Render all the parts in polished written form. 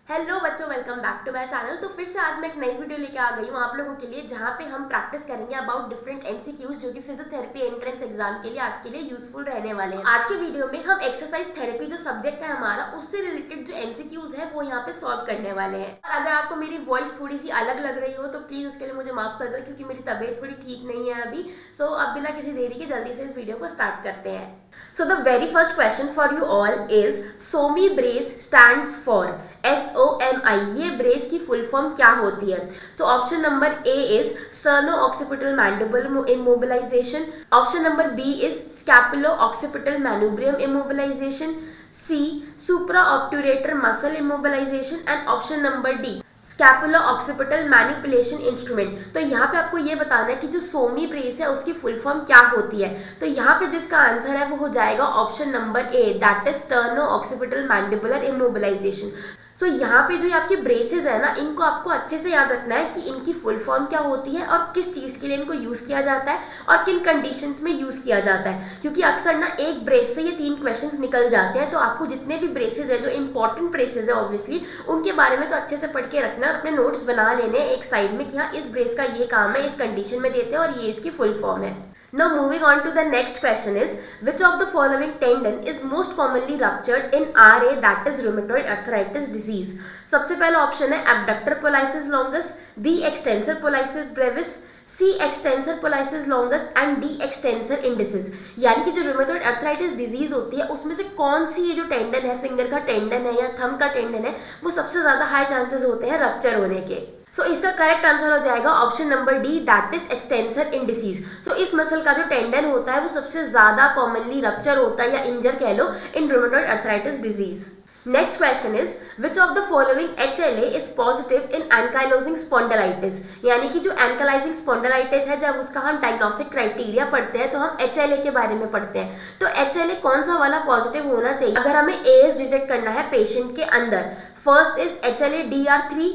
Hello बच्चों, welcome back to my channel. तो फिर से आज मैं एक नई वीडियो लेके आ गई हूँ आप लोगों के लिए, जहाँ पे हम प्रैक्टिस करेंगे अबाउट डिफरेंट एमसीक्यूज जो कि फिजियोथेरेपी एंट्रेंस एग्जाम के लिए आपके लिए यूजफुल रहने वाले हैं। आज के वीडियो में हम एक्सरसाइज थेरेपी जो सब्जेक्ट है हमारा, उससे रिलेटेड जो एमसीक्यूज है वो यहाँ पे सॉल्व करने वाले हैं। और अगर आपको मेरी वॉइस थोड़ी सी अलग लग रही हो तो प्लीज उसके लिए मुझे माफ कर दो, क्योंकि मेरी तबीयत थोड़ी ठीक नहीं है अभी। सो अब बिना किसी देरी के जल्दी से इस वीडियो को स्टार्ट करते हैं। So the very first question for you all is SOMI brace stands for SOMI। ये ब्रेस की फुल फॉर्म क्या होती है? So option number A is sterno occipital mandible immobilisation, option number B is scapulo occipital manubrium immobilisation, C supra obturator muscle immobilisation and option number D scapulo occipital manipulation instrument. तो यहाँ पे आपको ये बताना है कि जो सोमी ब्रेस है उसकी फुल फॉर्म क्या होती है। तो यहाँ पे जिसका आंसर है वो हो जाएगा option number A, that is sterno occipital mandibular immobilisation. So यहाँ पे जो आपके ब्रेसेस है ना, इनको आपको अच्छे से याद रखना है कि इनकी फुल फॉर्म क्या होती है और किस चीज़ के लिए इनको यूज़ किया जाता है और किन कंडीशंस में यूज़ किया जाता है। क्योंकि अक्सर ना एक ब्रेस से ये 3 क्वेश्चंस निकल जाते हैं, तो आपको जितने भी ब्रेसेस है जो इंपॉर्टेंट ब्रेसेस है ऑब्वियसली उनके बारे में तो अच्छे से पढ़ के रखना और अपने नोट्स बना लेने एक साइड में कि हाँ इस ब्रेस का ये काम है, इस कंडीशन में देते हैं और ये इसकी फुल फॉर्म है। Now moving on to the next question is, which of the following tendon is most commonly ruptured in RA, that is rheumatoid arthritis disease? सबसे पहला ऑप्शन है abductor pollicis longus, B extensor pollicis brevis, C extensor pollicis longus and D extensor indicis। यानी कि जो rheumatoid arthritis disease होती है उसमें से कौन सी ये जो टेंडन है, फिंगर का टेंडन है या थंब का टेंडन है, वो सबसे ज्यादा हाई चांसेस होते हैं रप्चर होने के। सो इसका करेक्ट आंसर हो जाएगा option number D, that is extensor indices. So इस मसल का जो टेंडन होता है वो सबसे ज्यादा कॉमनली रप्चर होता है या इंजर कह लो in rheumatoid arthritis disease. Next question is, which of the following HLA is positive in ankylosing spondylitis. यानी कि जो एंकालाइजिंग स्पॉन्डिलाइटिस है, जब उसका हम डायग्नोस्टिक क्राइटेरिया पढ़ते हैं तो हम HLA के बारे में पढ़ते हैं। तो HLA कौन सा वाला पॉजिटिव होना चाहिए अगर हमें AS डिटेक्ट करना है पेशेंट के अंदर? First is HLA DR3,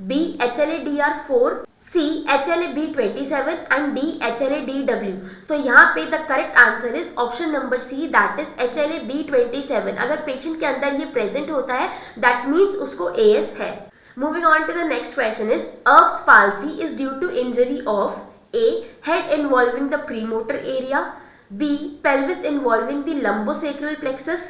B HLA DR4, C HLA B27 and D HLA DW। सो यहाँ पे the correct answer is option number C, that is HLA B27। अगर पेशेंट के अंदर ये प्रेजेंट होता है दैट मीन्स उसको AS है। Moving on to the next question is, Erb's palsy is due to injury of A head involving the premotor area, B pelvis involving the lumbosacral plexus,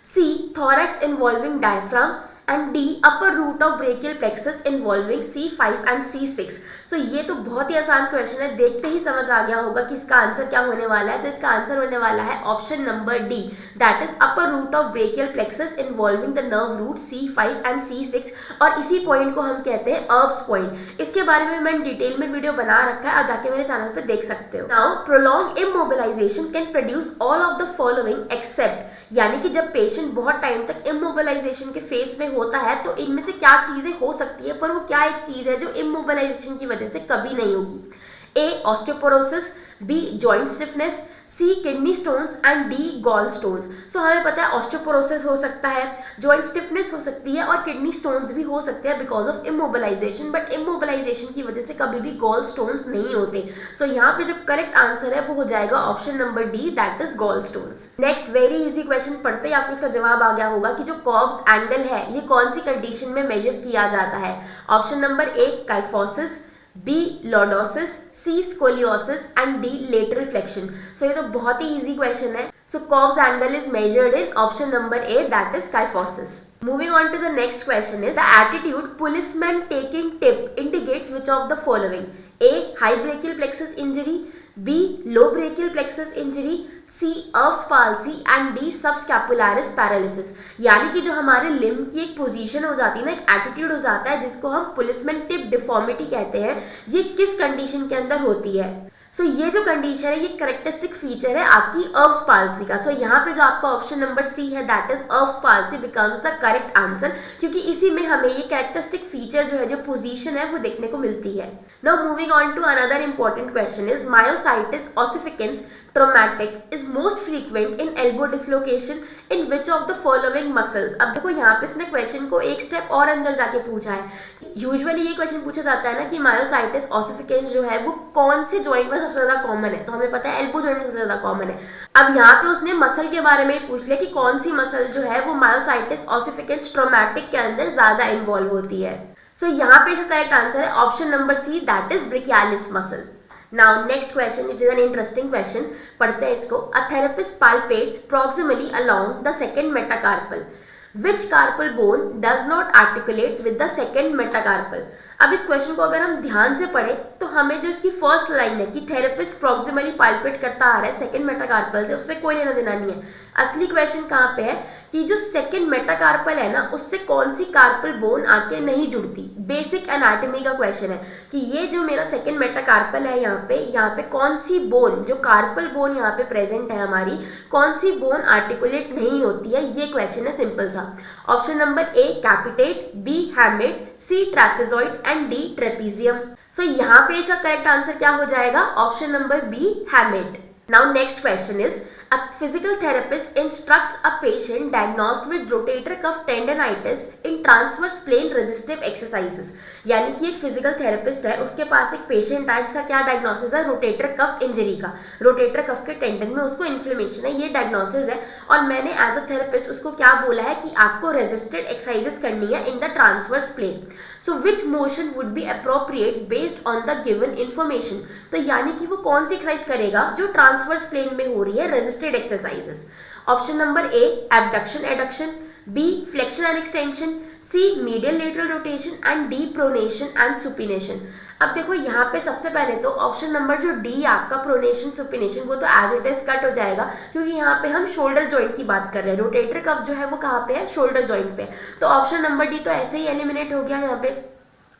C thorax involving diaphragm and D upper root of brachial plexus involving C5 and C6। सो ये तो बहुत ही आसान question है, देखते ही समझ आ गया होगा कि इसका आंसर क्या होने वाला है। तो इसका आंसर होने वाला है option number D, that is upper root of brachial plexus involving the nerve root C5 and C6। और इसी पॉइंट को हम कहते हैं Erb's पॉइंट। इसके बारे में मैंने डिटेल में वीडियो बना रखा है, आप जाके मेरे चैनल पर देख सकते हो। Now prolong immobilization can produce all of the following except. यानी कि जब पेशेंट बहुत टाइम तक इमोबिलाइजेशन के फेस में होता है तो इनमें से क्या चीजें हो सकती है, पर वो क्या एक चीज है जो इमोबिलाइजेशन की वजह से कभी नहीं होगी? A osteoporosis, B joint stiffness, C kidney stones and D gall stones. So हमें पता है ऑस्टियोपोरोसिस हो सकता है, जॉइंट स्टिफनेस हो सकती है और किडनी स्टोन्स भी हो सकते हैं because of immobilization, but immobilization की वजह से कभी भी गॉल स्टोन्स नहीं होते। सो यहाँ पे जो करेक्ट आंसर है वो हो जाएगा option number D, that is gallstones. Next very easy question पढ़ते ही आपको इसका जवाब आ गया होगा कि जो कॉब्स एंगल है ये कौन सी कंडीशन में मेजर किया जाता है? Option number A kyphosis, B lordosis, C scoliosis and D lateral flexion। सो ये तो बहुत ही इजी क्वेश्चन है। सो Cobb's angle is measured in option number A, that is kyphosis। Moving on to the next question is, the attitude policeman taking tip indicates which of the following? A high brachial plexus injury, B low brachial plexus injury, C Erb's palsy and D subscapularis paralysis। यानी कि जो हमारे limb की एक position हो जाती है ना, एक एटीट्यूड हो जाता है जिसको हम पुलिसमैन टिप डिफॉर्मिटी कहते हैं, ये किस कंडीशन के अंदर होती है? सो ये जो कंडीशन है ये करेक्टरिस्टिक फीचर है आपकी Erb's palsy का। सो यहाँ पे जो आपका ऑप्शन नंबर सी है that is Erb's palsy becomes the correct answer, क्योंकि इसी में हमें ये कैरेक्टरिस्टिक फीचर जो है, जो पोजीशन है वो देखने को मिलती है। Now moving on to another important question is, myositis ossificans traumatic is most frequent in elbow dislocation in which of the following muscles. अब देखो यहाँ पे इसने क्वेश्चन को एक स्टेप और अंदर जाके पूछा है। यूजुअली ये क्वेश्चन पूछा जाता है ना कि मायोसाइटिस ऑसिफिकेंस जो है वो कौन से जॉइंट में सबसे ज्यादा कॉमन है, तो हमें पता है एल्बो जॉइंट में सबसे ज्यादा कॉमन है। अब यहाँ पे उसने मसल के बारे में पूछ लिया कि कौन सी मसल जो है वो मायोसाइटिस ऑसिफिकेंस ट्रोमैटिक के अंदर ज्यादा इन्वॉल्व होती है। सो यहाँ पे इसका करेक्ट आंसर है option number C, that is brachialis muscle. Now next question, it is an interesting question. पढ़ते हैं इसको। A therapist palpates proximally along the second metacarpal. Which carpal bone does not articulate with the second metacarpal? अब इस question को अगर हम ध्यान से पढ़े तो हमें जो इसकी फर्स्ट लाइन है कि थेरेपिस्ट प्रॉक्सिमली पाल्पेट करता आ रहा है सेकंड मेटाकार्पल से, उससे कोई लेना देना नहीं है। असली क्वेश्चन कहाँ पे है कि जो सेकंड मेटाकार्पल है ना उससे कौन सी कार्पल बोन आके नहीं जुड़ती। बेसिक एनाटॉमी का क्वेश्चन है कि ये जो मेरा सेकंड मेटाकार्पल है यहाँ पे कौन सी बोन, जो कार्पल बोन यहाँ पे प्रेजेंट है हमारी, कौन सी बोन आर्टिकुलेट नहीं होती है, ये क्वेश्चन है सिंपल सा। Option number A capitate, B hamate, C trapezoid and D trapezium. So यहाँ पे इसका करेक्ट आंसर क्या हो जाएगा? Option number B hamate. Now next question is, a physical therapist instructs a patient diagnosed with rotator cuff tendonitis in transverse plane resistive exercises। यानी कि एक physical therapist है, उसके पास एक पेशेंट है जिसका क्या डायग्नोसिस है? रोटेटर कफ इंजरी का। रोटेटर कफ के टेंडन में उसको इन्फ्लेमेशन है, ये डायग्नोसिस है। और मैंने एज अ थेरेपिस्ट उसको क्या बोला है कि आपको रेजिस्टेड एक्सरसाइजेस करनी है in the transverse plane. So which motion would be appropriate based on the given information. तो यानी कि वो कौन सी एक्सरसाइज करेगा जो ट्रांसवर्स प्लेन में हो रही है, resisted exercises. Option number A abduction adduction, B flexion and extension, C medial lateral rotation and D pronation and supination. अब देखो यहाँ पे सबसे पहले तो ऑप्शन नंबर जो डी आपका प्रोनेशन सुपिनेशन, वो तो एज इट इज कट हो जाएगा क्योंकि यहाँ पे हम शोल्डर जॉइंट की बात कर रहे हैं। रोटेटर कफ जो है वो कहाँ पे है? शोल्डर जॉइंट पे। तो ऑप्शन नंबर डी तो ऐसे ही एलिमिनेट हो गया यहाँ पे।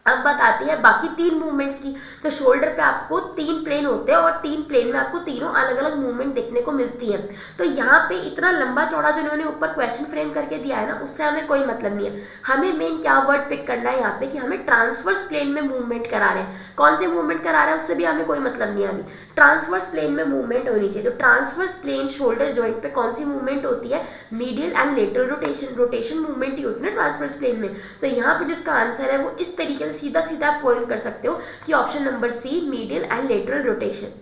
अब बात आती है बाकी तीन मूवमेंट्स की। तो शोल्डर पे आपको तीन प्लेन होते हैं और तीन प्लेन में आपको तीनों अलग अलग मूवमेंट देखने को मिलती है। तो यहाँ पे इतना लंबा चौड़ा जो इन्होंने ऊपर क्वेश्चन फ्रेम करके दिया है ना, उससे हमें कोई मतलब नहीं है। हमें मेन क्या वर्ड पिक करना है यहाँ पे कि हमें ट्रांसवर्स प्लेन में मूवमेंट करा रहे हैं। कौन से मूवमेंट करा रहे हैं उससे भी हमें कोई मतलब नहीं है। अभी ट्रांसवर्स प्लेन में मूवमेंट होनी चाहिए। तो ट्रांसवर्स प्लेन शोल्डर जॉइंट पे कौन सी मूवमेंट होती है? Medial and lateral rotation. Rotation movement ही होती है ना ट्रांसवर्स प्लेन में। तो यहाँ पे जिसका आंसर है वो इस तरीके से सीधा सीधा पॉइंट कर सकते हो कि option number C medial and lateral rotation.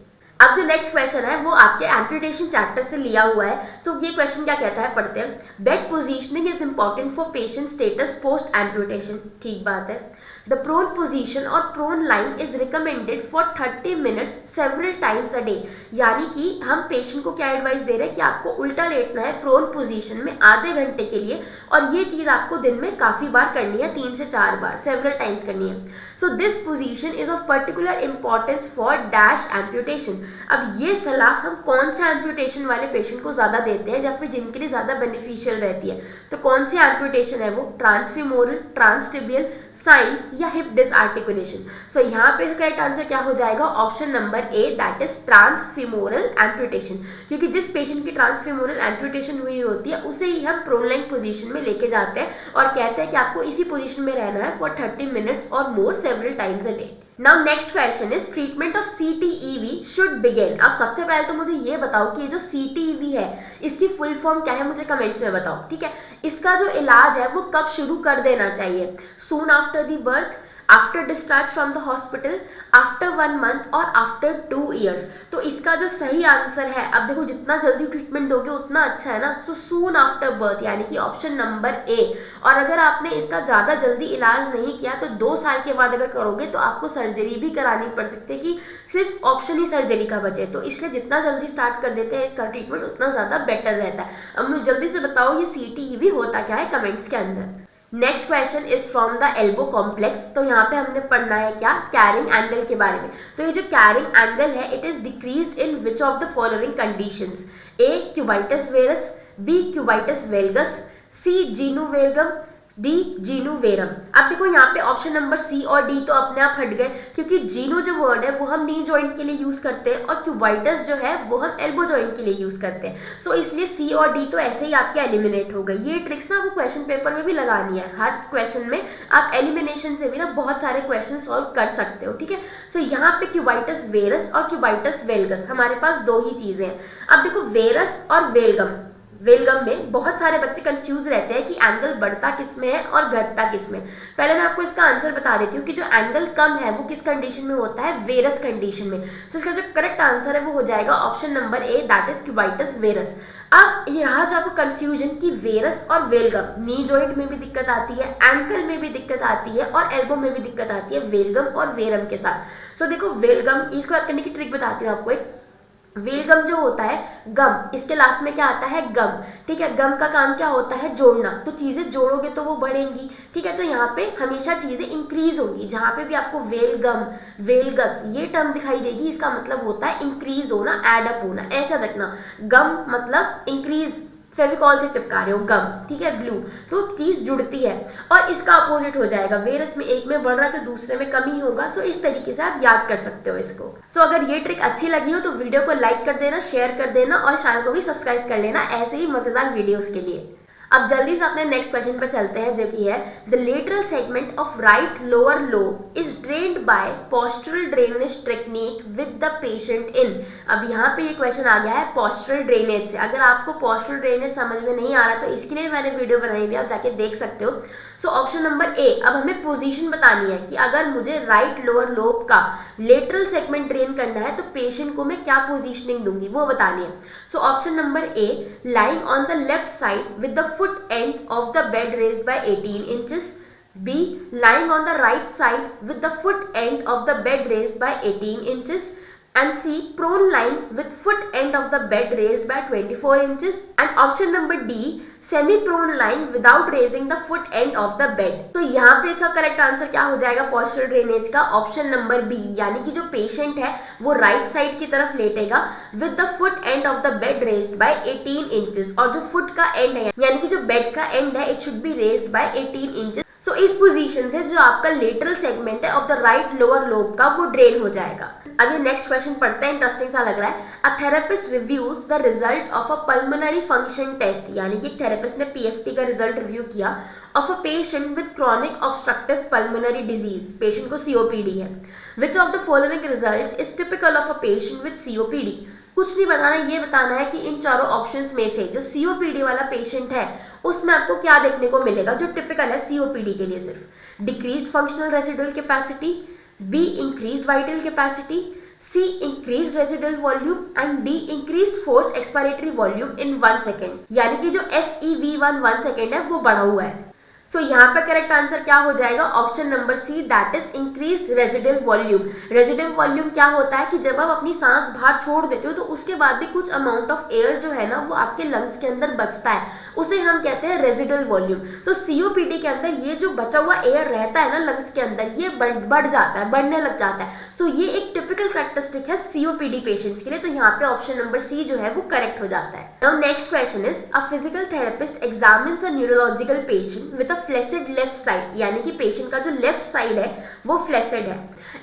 अब जो नेक्स्ट क्वेश्चन है वो आपके एम्पुटेशन चैप्टर से लिया हुआ है। तो ये क्वेश्चन क्या कहता है, पढ़ते हैं। Bed positioning is important for patient status post amputation. ठीक बात है। द प्रोन पोजीशन और prone lying is recommended for 30 minutes several times a day. यानी कि हम पेशेंट को क्या एडवाइस दे रहे हैं कि आपको उल्टा लेटना है प्रोन पोजीशन में आधे घंटे के लिए, और ये चीज आपको दिन में काफी बार करनी है, 3 से 4 बार, सेवरल टाइम्स करनी है। So this position is of particular importance for dash amputation. अब ये सलाह हम कौन से एम्पुटेशन वाले पेशेंट को ज्यादा देते हैं या फिर जिनके लिए ज्यादा बेनिफिशियल रहती है? तो कौन सी एम्पुटेशन है वो? ट्रांसफीमोरल, ट्रांसटिबियल, साइंस या हिप डिसआर्टिकुलेशन। सो यहाँ पे करेक्ट आंसर क्या हो जाएगा? Option number A, that is transfemoral amputation. क्योंकि जिस पेशेंट की ट्रांसफीमोरल एम्पुटेशन हुई होती है उसे ही हम प्रोन लाइन पोजीशन में लेके जाते हैं और कहते हैं कि आपको इसी पोजीशन में रहना है फॉर 30 मिनट्स और more several times a day. Now next question is treatment of CTEV should begin. अब सबसे पहले तो मुझे ये बताओ कि ये जो CTEV है इसकी फुल फॉर्म क्या है, मुझे कमेंट्स में बताओ। ठीक है, इसका जो इलाज है वो कब शुरू कर देना चाहिए? Soon after the birth, after discharge from the hospital, after 1 month और आफ्टर 2 ईयर्स। तो इसका जो सही आंसर है, अब देखो जितना जल्दी ट्रीटमेंट दोगे उतना अच्छा है ना। सो सून आफ्टर बर्थ यानी कि ऑप्शन नंबर ए। और अगर आपने इसका ज़्यादा जल्दी इलाज नहीं किया तो 2 साल के बाद अगर करोगे तो आपको सर्जरी भी करानी पड़ सकती है कि सिर्फ ऑप्शन ही सर्जरी का बचे। तो इसलिए जितना जल्दी स्टार्ट कर देते हैं इसका ट्रीटमेंट उतना ज़्यादा बेटर रहता है। अब मुझे जल्दी से बताओ ये CTEV होता क्या है कमेंट्स के अंदर। Next question is from the elbow complex. तो यहाँ पे हमने पढ़ना है क्या? कैरिंग एंगल के बारे में। तो ये जो कैरिंग एंगल है it is decreased in which of the following conditions? A cubitus varus, B cubitus valgus, C genu valgum, D genu varum. अब देखो यहाँ पे ऑप्शन नंबर सी और डी तो अपने आप हट गए, क्योंकि जीनू जो वर्ड है वो हम नी जॉइंट के लिए यूज करते हैं और क्यूबाइटस जो है वो हम एल्बो जॉइंट के लिए यूज करते हैं। सो इसलिए सी और डी तो ऐसे ही आपके एलिमिनेट हो गई। ये ट्रिक्स ना आपको क्वेश्चन पेपर में भी लगानी है, हर क्वेश्चन में आप एलिमिनेशन से भी ना बहुत सारे क्वेश्चन सॉल्व कर सकते हो, ठीक है। सो यहाँ पे क्यूबाइटस वेरस और क्यूबाइटस वेलगस हमारे पास दो ही चीजें हैं। अब देखो वेरस और वेलगम में बहुत सारे बच्चे कंफ्यूज रहते हैं कि एंगल बढ़ता किस में है और घटता किस में। पहले मैं आपको इसका आंसर बता देती हूँ कि जो एंगल कम है वो किस कंडीशन में होता है, वेरस कंडीशन में। सो इसका जो करेक्ट आंसर है वो हो जाएगा option number A, that is cubitus varus. अब यहाँ जो आपको कंफ्यूजन कि वेरस और वेलगम, नी जॉइंट में भी दिक्कत आती है, एंकल में भी दिक्कत आती है और एल्बो में भी दिक्कत आती है वेलगम और वेरम के साथ। सो देखो वेलगम, इसको याद करने की ट्रिक बताती हूँ आपको एक। वेलगम जो होता है गम, इसके लास्ट में क्या आता है, गम, ठीक है। गम का काम क्या होता है, जोड़ना, तो चीजें जोड़ोगे तो वो बढ़ेंगी, ठीक है। तो यहाँ पे हमेशा चीजें इंक्रीज होंगी। जहाँ पे भी आपको वेलगम, वेलगस ये टर्म दिखाई देगी, इसका मतलब होता है इंक्रीज होना, एड अप होना, ऐसा रखना। गम मतलब इंक्रीज, फेविकॉल से चिपका रहे हो गम, ठीक है, ग्लू, तो चीज जुड़ती है। और इसका अपोजिट हो जाएगा, वेरस में एक में बढ़ रहा है तो दूसरे में कमी होगा। सो इस तरीके से आप याद कर सकते हो इसको। सो अगर ये ट्रिक अच्छी लगी हो तो वीडियो को लाइक कर देना, शेयर कर देना और चैनल को भी सब्सक्राइब कर लेना ऐसे ही मजेदार वीडियोस के लिए। अब जल्दी से अपने नेक्स्ट क्वेश्चन पर चलते हैं, जो कि है the lateral segment of right lower lobe is drained by postural drainage technique with the patient in. अब यहाँ पे ये क्वेश्चन आ गया है पोस्चरल ड्रेनेज से। अगर आपको पोस्चरल ड्रेनेज समझ में नहीं आ रहा तो इसके लिए मैंने वीडियो बनाई हुई है, आप जाके देख सकते हो। सो ऑप्शन नंबर ए, अब हमें पोजीशन बतानी है कि अगर मुझे राइट लोअर लोब का लेटरल सेगमेंट ड्रेन करना है तो पेशेंट को मैं क्या पोजीशनिंग दूंगी वो बतानी है। So option number A, lying on the left side with the foot end of the bed raised by 18 inches. B, lying on the right side with the foot end of the bed raised by 18 inches. And C, prone lying with foot end of the bed raised by 24 inches. And option number D, semi-prone lying without raising the foot end of the bed. तो यहाँ पे इसका correct answer क्या हो जाएगा postural drainage का, option number B, यानी कि जो पेशेंट है वो राइट साइड की तरफ लेटेगा with the foot end of the bed raised by 18 inches. और जो फुट का एंड है यानी कि जो बेड का एंड है, it should be raised by 18 inches. So इस पोजीशन से जो आपका लेटरल सेगमेंट है of the right lower lobe का वो ड्रेन हो जाएगा। अब ये नेक्स्ट क्वेश्चन पढ़ते हैं, इंटरेस्टिंग सा लग रहा है। A therapist reviews the result of a pulmonary function test, यानी कि थेरेपिस्ट ने पीएफटी का रिजल्ट रिव्यू किया of a patient with chronic obstructive pulmonary disease. Patient को सीओपीडी है। Which of the following results is typical of a patient with COPD. कुछ नहीं बताना, ये बताना है कि इन चारों ऑप्शंस में से जो सीओपीडी वाला पेशेंट है उसमें आपको क्या देखने को मिलेगा जो टिपिकल है सीओपीडी के लिए। सिर्फ decreased functional residual capacity, B increased vital capacity, C increased residual volume and D increased force expiratory volume in 1 second, यानी कि जो FEV1 1 सेकेंड है वो बढ़ा हुआ है। सो यहाँ पे करेक्ट आंसर क्या हो जाएगा, option number C, that is increased residual volume. Residual volume क्या होता है कि जब आप अपनी सांस बाहर छोड़ देते हो तो उसके बाद भी कुछ अमाउंट ऑफ एयर जो है ना वो आपके लंग्स के अंदर बचता है, उसे हम कहते हैं रेजिडुअल वॉल्यूम। तो सीओपीडी के अंदर ये जो बचा हुआ एयर रहता है ना लंग्स के अंदर, ये बढ़ जाता है, बढ़ने लग जाता है। सो ये एक टिपिकल कैरेक्टरिस्टिक है सीओपीडी पेशेंट्स के लिए। तो यहाँ पे ऑप्शन नंबर सी जो है वो करेक्ट हो जाता है। Now next question is, a physical therapist examines a neurological patient with flaccid left side, यानी कि पेशेंट का जो लेफ्ट साइड है वो फ्लैसिड है।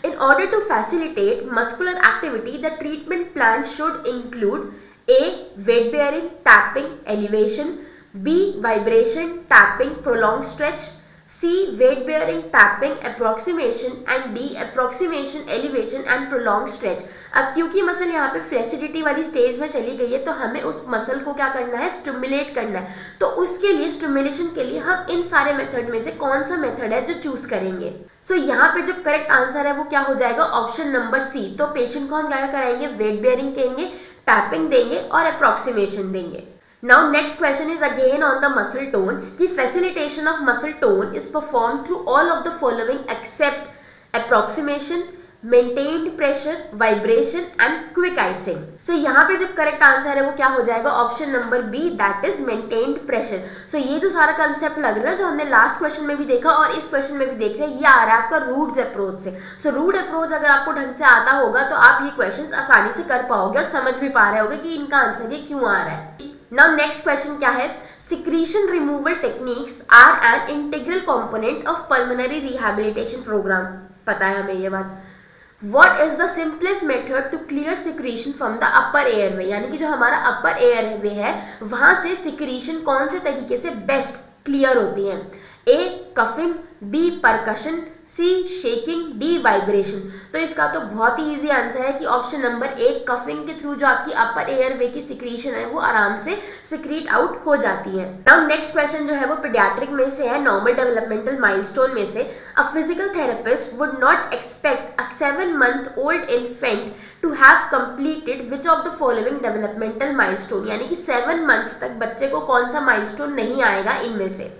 In order to facilitate muscular activity the treatment plan should include A weight bearing, tapping, elevation, B vibration, tapping, prolong stretch, C weight bearing, tapping, approximation and D approximation, elevation and prolonged stretch। अब क्योंकि muscle यहाँ पे फ्लेसिडिटी वाली stage में चली गई है तो हमें उस मसल को क्या करना है, स्टिमुलेट करना है। तो उसके लिए स्टिमुलेशन के लिए हम इन सारे मेथड में से कौन सा मेथड है जो चूज करेंगे। सो यहाँ पे जो करेक्ट आंसर है वो क्या हो जाएगा, ऑप्शन नंबर सी। तो पेशेंट को हम क्या कराएंगे, वेट बेयरिंग देंगे, टैपिंग देंगे और अप्रोक्सीमेशन देंगे। Now next question is again on the muscle tone कि facilitation of muscle tone is performed through all of the following except approximation, maintained pressure, vibration and quick icing। So यहाँ पे जो correct answer है वो क्या हो जाएगा, option number B, that is maintained pressure। So ये जो सारा कंसेप्ट लग रहा है जो हमने लास्ट क्वेश्चन में भी देखा और इस क्वेश्चन में भी देख रहे हैं, ये आ रहा है आपका रूट्स अप्रोच से। सो रूट अप्रोच अगर आपको ढंग से आता होगा तो आप ये क्वेश्चन आसानी से कर पाओगे और समझ भी पा रहे होगे कि इनका आंसर ये क्यों आ रहा है। नाउ नेक्स्ट क्वेश्चन क्या है, secretion removal techniques are an integral component of pulmonary rehabilitation program. पता है हमें ये बात। What is the simplest method to clear secretion from the upper airway, यानी कि जो हमारा अपर एयरवे है वहां से सिक्रीशन कौन से तरीके से बेस्ट क्लियर होती है। ए कफिंग, बी परकशन, सी शेकिंग, डी वाइब्रेशन। तो इसका तो बहुत ही इजी आंसर है कि ऑप्शन नंबर ए कफिंग के थ्रू जो आपकी अपर एयरवे की सिक्रीशन है वो आराम से सिक्रीट आउट हो जाती है। नाउ नेक्स्ट क्वेश्चन जो है वो पीडियाट्रिक में से है, नॉर्मल डेवलपमेंटल माइलस्टोन में से। A physical therapist would not expect a 7 month old infant to have completed which of the following developmental milestone, यानी कि 7 months तक बच्चे को कौन सा माइलस्टोन नहीं आएगा इनमें से।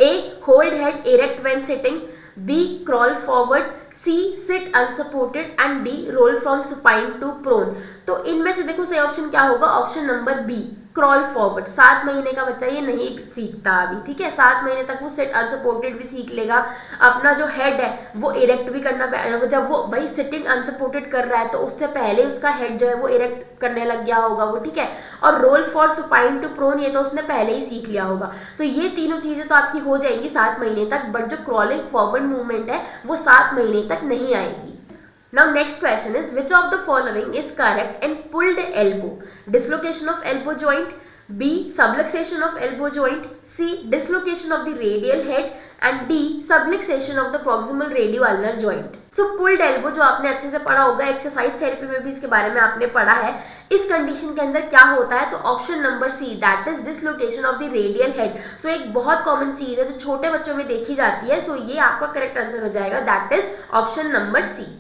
A hold head erect when sitting, B crawl forward, C sit unsupported and D roll from supine to prone. तो इनमें से देखो सही ऑप्शन क्या होगा, option number B crawl forward. 7 महीने का बच्चा ये नहीं सीखता अभी, ठीक है। 7 महीने तक वो सिट अनसपोर्टेड भी सीख लेगा, अपना जो हेड है वो इरेक्ट भी करना, जब वो भाई सिटिंग अनसपोर्टेड कर रहा है तो उससे पहले उसका हेड जो है वो इरेक्ट करने लग गया होगा वो, ठीक है। और roll for supine to prone ये तो उसने पहले ही सीख लिया होगा। तो ये तीनों चीजें तो आपकी हो जाएंगी 7 महीने तक, बट जो क्रॉलिंग फॉरवर्ड मूवमेंट है वो 7 महीने तक नहीं आएगी। Now next question is which of the following is correct in pulled elbow? Dislocation of elbow joint, B subluxation of elbow joint, C dislocation of the radial head and D subluxation of the proximal radioulnar joint. So pulled elbow जो आपने अच्छे से पढ़ा होगा, exercise therapy में भी इसके बारे में आपने पढ़ा है। इस कंडीशन के अंदर क्या होता है, तो option number C that is dislocation of the radial head. So एक बहुत कॉमन चीज है जो छोटे बच्चों में देखी जाती है, सो ये आपका करेक्ट आंसर हो जाएगा, that is option number C.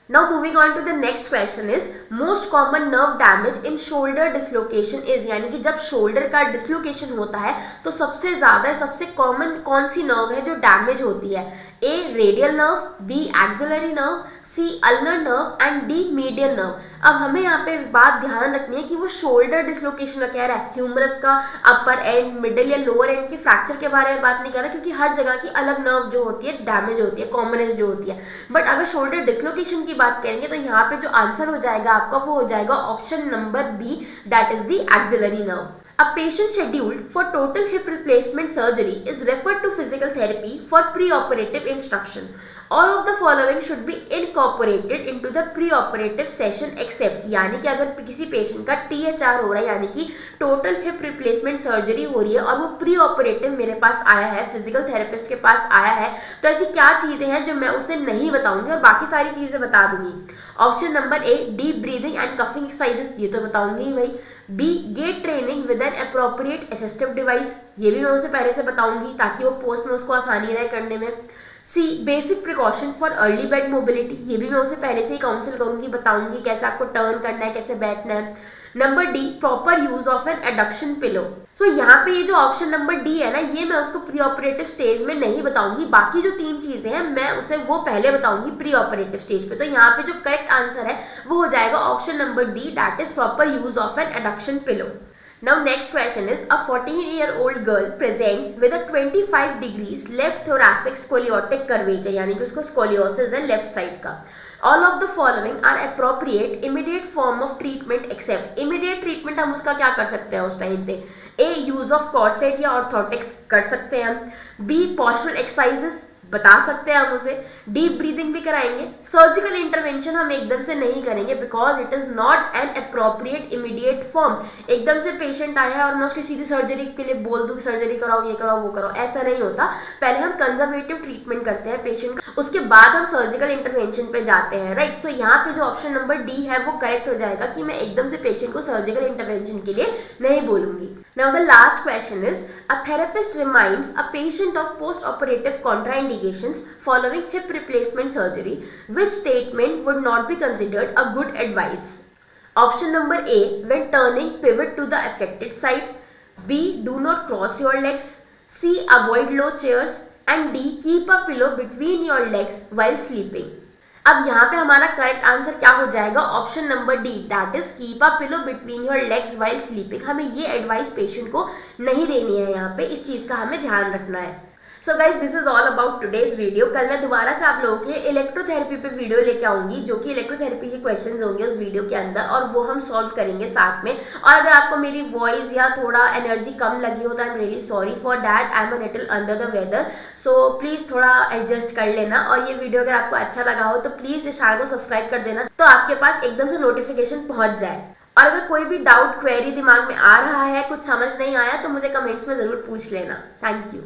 Now moving on to the next question is most common nerve damage in shoulder dislocation is, यानी कि जब शोल्डर का डिसलोकेशन होता है तो सबसे ज्यादा सबसे कॉमन कौन सी नर्व है जो डैमेज होती है। A radial nerve, B axillary nerve, C ulnar nerve and D median nerve. अब हमें यहाँ पे बात ध्यान रखनी है कि वो शोल्डर डिसलोकेशन का कह रहा है, ह्यूमरस का अपर एंड, मिडिल या लोअर एंड के फ्रैक्चर के बारे में बात नहीं कर रहा, क्योंकि हर जगह की अलग नर्व जो होती है डैमेज होती है, कॉमनेस जो होती है। बट अगर शोल्डर डिसलोकेशन की बात करेंगे तो यहाँ पे जो आंसर हो जाएगा आपका वो हो जाएगा option number B, that is the axillary nerve. A patient scheduled for total hip replacement surgery is referred to physical therapy for preoperative instruction. All of the following should be incorporated into the preoperative session except, यानी कि अगर किसी patient का THR हो रहा है यानी कि टोटल हिप रिप्लेसमेंट सर्जरी हो रही है और वो प्री ऑपरेटिव मेरे पास आया है, फिजिकल थेरेपिस्ट के पास आया है, तो ऐसी क्या चीजें हैं जो मैं उसे नहीं बताऊंगी और बाकी सारी चीजें बता दूंगी। Option number A deep breathing and coughing exercises, ये तो बताऊंगी भाई। B gait training with an appropriate assistive device, ये भी मैं उसे पहले से बताऊंगी ताकि वो पोस्ट में उसको आसानी रहे करने में। C basic precaution for early bed mobility, ये भी मैं उसे पहले से ही काउंसिल करूंगी, बताऊंगी कैसे आपको टर्न करना है, कैसे बैठना है। Number D proper use of an adduction pillow. So यहाँ पे ये जो ऑप्शन नंबर डी है ना, ये मैं उसको प्री ऑपरेटिव स्टेज में नहीं बताऊंगी, बाकी जो 3 चीजें हैं मैं उसे वो पहले बताऊंगी प्री ऑपरेटिव स्टेज पे। तो यहाँ पे जो करेक्ट आंसर है वो हो जाएगा option number D, that is proper use of an adduction pillow. Now next question is a 14-year-old girl presents with a 25 degrees left thoracic scoliotic curvature, यानी कि उसको स्कोलियोसिस है लेफ्ट साइड का। All of the following are appropriate immediate form of treatment except, immediate treatment हम उसका क्या कर सकते हैं उस टाइम पे। A use of corset या orthotics कर सकते हैं हम। B postural exercises बता सकते हैं हम उसे। डीप ब्रीदिंग भी कराएंगे। सर्जिकल इंटरवेंशन हम एकदम से नहीं करेंगे because it is not an appropriate immediate form. एकदम से पेशेंट आया है और मैं उसकी सीधी सर्जरी के लिए बोल दूँ सर्जरी कराओ, ये कराओ, वो कराओ, ऐसा नहीं होता। पहले हम कंजर्वेटिव ट्रीटमेंट करते हैं पेशेंट का, उसके बाद हम सर्जिकल इंटरवेंशन पे जाते हैं, राइट। सो यहाँ पे जो ऑप्शन नंबर डी है वो करेक्ट हो जाएगा कि मैं एकदम से पेशेंट को सर्जिकल इंटरवेंशन के लिए नहीं बोलूंगी। Now the last question is a therapist reminds a patient of post operative contraindications following hip replacement surgery. Which statement would not be considered a good advice? Option number A, when turning pivot to the affected side. B, do not cross your legs. C, avoid low chairs. And D, keep a pillow between your legs while sleeping. अब यहाँ पे हमारा correct answer क्या हो जाएगा? Option number D, that is keep a pillow between your legs while sleeping. हमें ये advice patient को नहीं देनी है, यहाँ पे इस चीज का हमें ध्यान रखना है। So guys this is all about today's video. कल मैं दोबारा से आप लोगों के लिए इलेक्ट्रोथेरेपी पे वीडियो लेके आऊंगी, जो कि इलेक्ट्रोथेरेपी के क्वेश्चंस होंगे उस वीडियो के अंदर, और वो हम सॉल्व करेंगे साथ में। और अगर आपको मेरी वॉइस या थोड़ा एनर्जी कम लगी हो तो I am really sorry for that. I am a little under the weather, so please थोड़ा एडजस्ट कर लेना। और ये वीडियो अगर आपको अच्छा लगा हो तो प्लीज इस चैनल को सब्सक्राइब कर देना, तो आपके पास एकदम से नोटिफिकेशन पहुंच जाए। और अगर कोई भी डाउट क्वेरी दिमाग में आ रहा है, कुछ समझ नहीं आया, तो मुझे कमेंट्स में जरूर पूछ लेना। Thank you.